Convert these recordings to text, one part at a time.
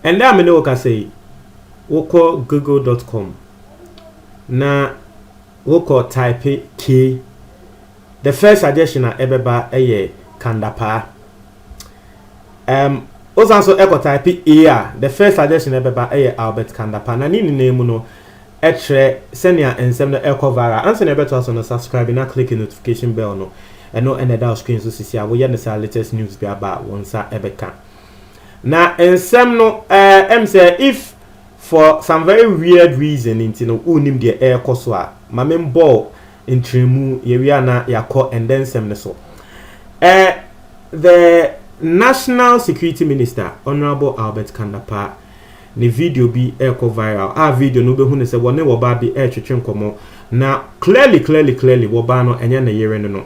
And then I know say woko google.com na woko type K. The first suggestion na ebeba eye Kandapa. Also echo type A. The first suggestion ebeba eye Albert Kandapa. Na ni name no etre senior ensem no echo vara. Answer na beto also no subscribe na click the notification bell no. And no end that screen so sisi a we hear the latest news be about once ebeka. Na ensem no say if for some very weird reason into no unim the air koswa mamem ball in trimu yewiana yako and then sem so the National Security Minister Honorable Albert Kandapa the video be echo viral video no be hu ne se wone wo ba bi twetwe nkomo na clearly wo ba no enya na yere no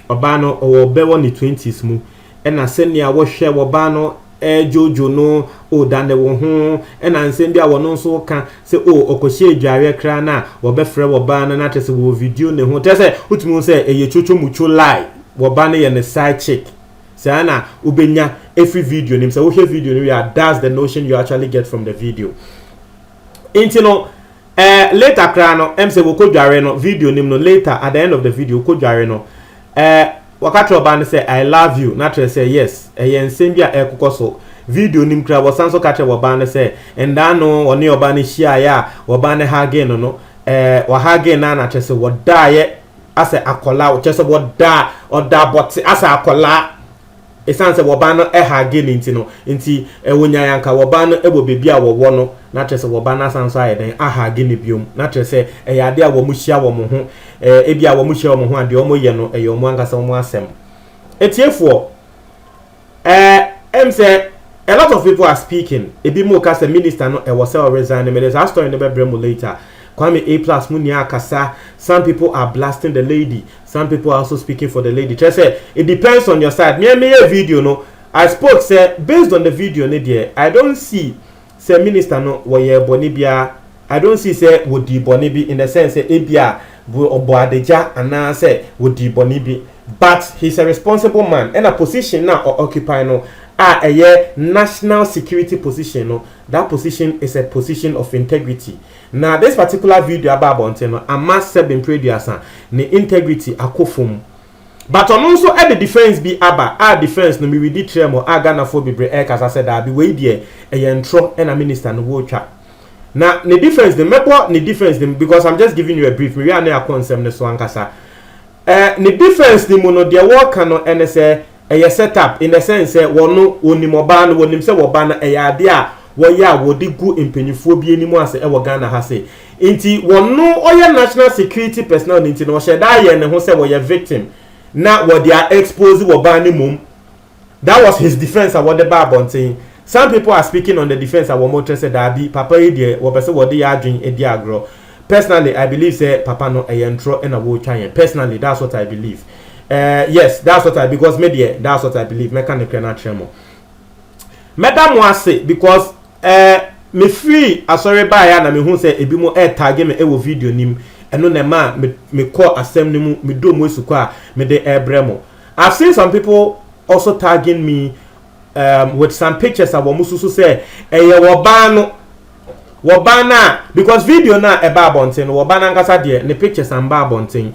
oba no wo be won 20s mu na senia wo hwe wo ba no Jojo no o dane wo ho na nsem bia wo no so ka se o okohie adware kra na wo be frɛ wo ba na tese wo video ne ho tese utumi se eye chocho mucho lie wo ba ne ye ne side chick say na ubenya every video nim say wo hwe video no ya that's the notion you actually get from the video into no later kra no say wo kodware no video nim no later at the end of the video kodware no wakati obane say I love you natural say yes ensem bia ekokoso video nim kra wo sanso katre obane say enda no oni obane hia ya obane ha again no wa ha again na natural say wo dae ase akola wo chese wo da oda bot ase akola esanse wo ba no ha again nti wonya yanka wo ba no ebo bebi a wo no natural say wo ba na sanso ayeden ha again biom natural say yade a wo mu hia wo mo ho ebia wo mu hia wo mo ho ade o mo ye no eyo mo angasa mo asem etiefo say a lot of people are speaking ebi mo ka say minister no e was resign me there's a story in the Bible later Kwame A+ Munia Kasa. Some people are blasting the lady. Some people are also speaking for the lady. Just say it depends on your side. Me a video no. I spoke say based on the video ne there. I don't see say minister no woye bonibia. I don't see say wodi bonibi in the sense say ebia obo adeja and say wodi bonibi. But he's a responsible man and a position now or occupy no a national security position no. That position is a position of integrity. Now this particular video about Bonteno, I must have been prayed the integrity akofum. But on also at the defense be our defense no me we did tremo agana for be as I said that be way there a intro and a minister no wo twa. Now the difference the mepo the difference them because I'm just giving you a brief we are na concept no so ankasa. The difference the mono dia work no and say a setup in the sense say wono onimoba no wonim say wo ba na e ade a woya wodi gu empanifo bi enimu ase e wo Ghana ha se nti wono oya national security personnel nti no sheda ye ne ho se wo ye victim na wo dia expose wo ba ni mum. That was his defense about the Babontin. Some people are speaking on the defense of what said that be papa idea what person what they are doing a diagro. Personally I believe say papa no a intro and a wo trying. Personally that's what I believe. Yes, that's what I because media that's what I believe mechanical na tremo. Madam was say because me free asori ba ya na me hu say ebi mo tag me e wo video nim eno na ma me call asem nim me do mo esuko a me de ebremo. I've seen some people also tagging me with some pictures of mususu say wo ba na because video na e ba bonten wo ba na nkasa de ne pictures am ba bonten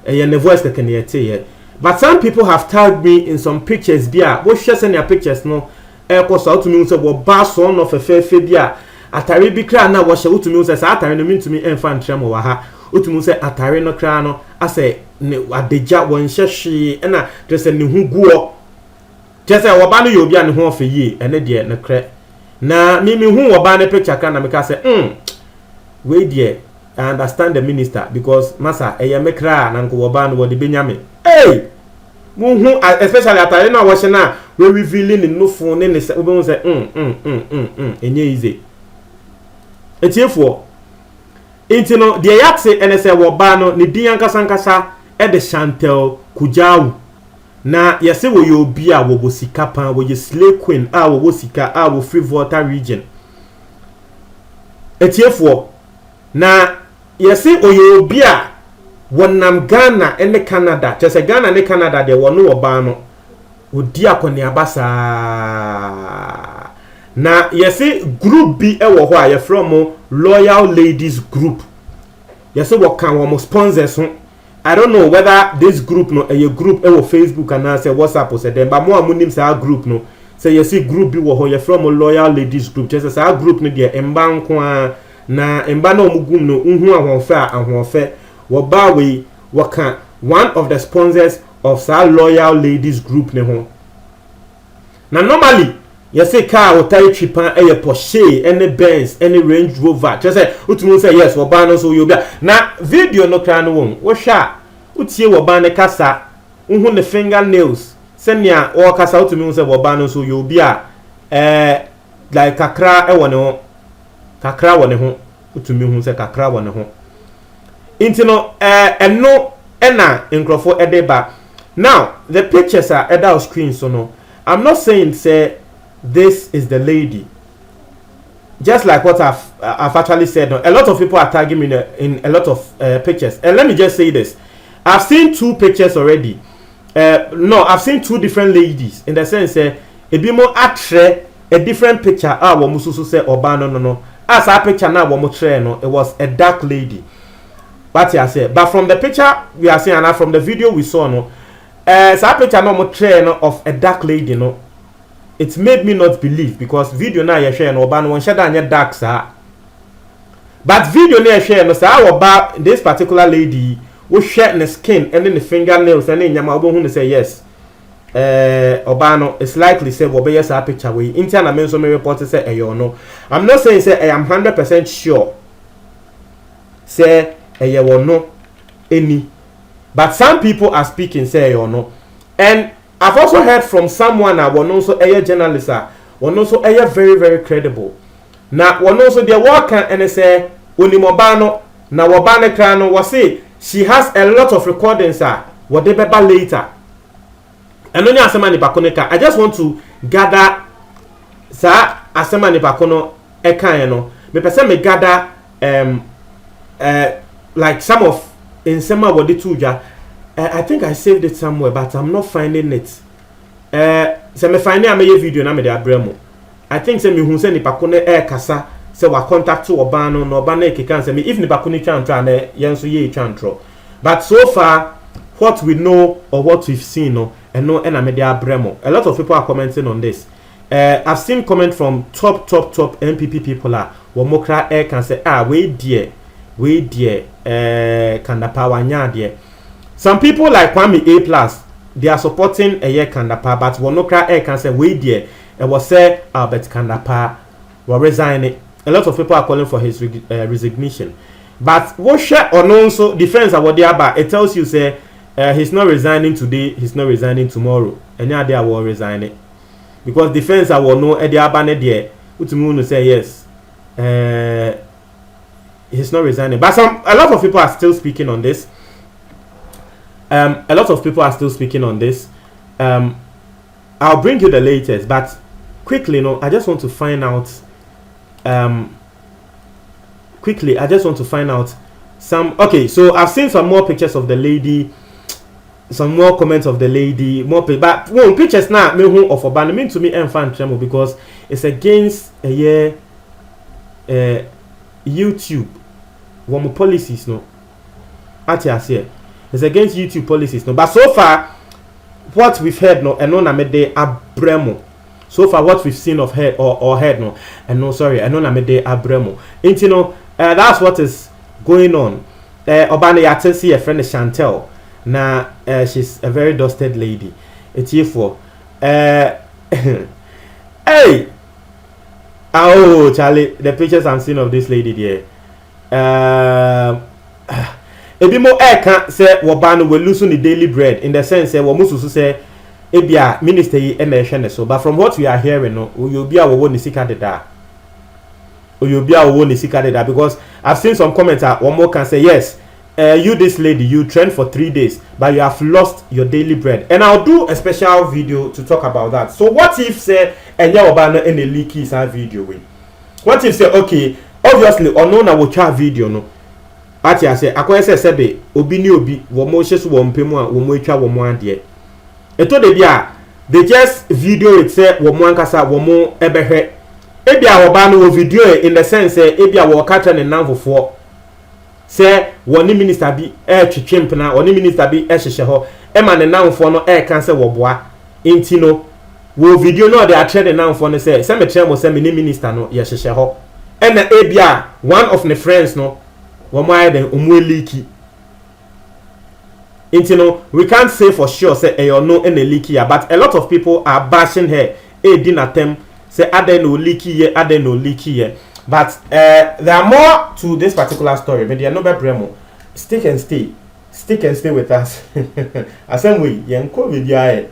ne voice the can hear. But some people have tagged me in some pictures bia wo share send your pictures no cause out to me say wo ba so no fefe bia atare bi kra na wo hye utumi say atare no mintumi emfa ntrem wo ha utumi say atare no kra no ase ne adeja won hye na just ne hu guo just say wo ba no yo bia ne ho ofe yi ene de ne kra na mimi hu wo ba ne picture kra na me ka say we there I understand the minister because masa eye me kra na nko wo ba no wo de benyame muhu especially atare na wo hye na we revealing in no phone ne se we say enye easy etiefo intino de yakse ene se wo ba no ne din ankasa e de Chantel Kujawu na yese wo yo bi a wo bosika pan wo ye slay queen a wo bosika a wo free water region etiefo na yese oyo bi a wonam Ghana ene Canada chese Ghana ne Canada de wono wo ba no odi akoni abasa na yesi group bi ewo ho a ye from Loyal Ladies Group. Yesi wo kan wo sponsors ho. I don't know whether this group no a group ewo Facebook and say WhatsApp or say them, but mo amunim say group no say yesi group bi wo ho ye from Loyal Ladies Group. Just say group no de emba nko a na emba na omugum no unhu ahonfe a ahonfe wo ba we wo kan one of the sponsors of sa Loyal Ladies Group ne ho. Na normally you say car or tie chipan a Porsche, any Benz, any Range Rover. Just say, utumu say yes, wabano so you be. Na video no can won. What sha? Utie wabane kasa. Unhu the fingernails. Senya or kasa utumu say wabano so you be like kakra e wane ho. Kakra wane ho. Utumu say kakra wane ho. Intino eno ena nkrofo edeba. Now the pictures are eda screen so no. I'm not saying say this is the lady. Just like what I've actually said. A lot of people are tagging me in a lot of pictures. And let me just say this. I've seen 2 pictures already. No, I've seen 2 different ladies. In the sense, a bit more atre a different picture. Ah, what mususu say Obano no. As our picture now, what no, it was a dark lady. But I say, but from the picture we are seeing, and from the video we saw, no, our picture no more of a dark lady, no. It made me not believe because video na you share no ban one share that dark sir. But video na you share no say about this particular lady who share the skin and then the fingernails and then nyama obo say yes. Obano it's likely say we be yes a picture we intern and so me report say eyo no. I'm not saying say I am 100% sure say eyo no any. But some people are speaking say eyo no. And I've also heard from someone that was also a journalist, was also a very, very credible. Now, one also the worker and say, Unimobano, na wabane krano was say she has a lot of recordings, what they beba later. And only asemani bakoneka. I just want to gather sa asemani bakono ekayeno. Me person me gather like some of in sema wodi tuja. I think I saved it somewhere, but I'm not finding it. Se me find a me video na me de abremo. I think se me hu se nipa ko na kasa se wa contact to Obano no Obano ekeka se me if nipa ko ni twa na yenso ye twa. But so far what we know or what we've seen no and no na me de abremo. A lot of people are commenting on this. I've seen comment from top MPP people are wo mokra can say we dear kanda power nya dear. Some people like Kwame A+, they are supporting a year Kandapa, but Wonokra Air can say, wait there, and was say Albert Kandapa will resign. A lot of people are calling for his resignation. But what share or no, so defense about the about it tells you, say, he's not resigning today, he's not resigning tomorrow. And now they will resign it. Because defense I will know, Eddie Abane there, Utumu say yes, he's not resigning. But a lot of people are still speaking on this. A lot of people are still speaking on this. I'll bring you the latest, but quickly, I just want to find out. Quickly, I just want to find out some. Okay, so I've seen some more pictures of the lady, some more comments of the lady, but pictures now. Me who of Obano mean to me and fan tremble because it's against a year YouTube. One policies no. Ati it's against YouTube policies, no. But so far, what we've heard, no, and no namede abremo. So far, what we've seen of her or heard, no, and no, sorry, and no namede abremo. And you know, that's what is going on. Obana yate see a friend Chantel. Now, she's a very dusted lady. It's here for. Hey, oh Charlie, the pictures I'm seeing of this lady there. Ebi mo can say Wobano will lose the daily bread in the sense that Womusu say Ebia minister yi so. But from what we are hearing, no, you'll be our one sika deda. You'll be our one sika deda because I've seen some comments that one more can say yes. You this lady, you trained for 3 days, but you have lost your daily bread. And I'll do a special video to talk about that. So what if say Enya Obano in the leaky side video way? What if say okay, obviously or no na watch video no. Ati I say akwese sebe obi ni obi wo mo hyeso wo mpemu a wo mo atwa wo mo ade eto de bia they just video it say wo mo ankasa wo mo ebehwe ebi a oba no video in the sense ebi a wo catch ne nanfofo say woni minister bi twetwemp na woni minister bi hyehye ho e ma ne nanfo no kan say wo boa enti no wo video no de atre ne nanfo no say me tre mo say me minister no ye hyehye ho e na ebi a one of the friends no wo mo aye den omu leaky enti no we can't say for sure say e no en leaky ya, but a lot of people are bashing her din atem say ade no leaky ye. But there are more to this particular story. But they are no better bremo. Stick and stay with us. Asem we yenko bibiae.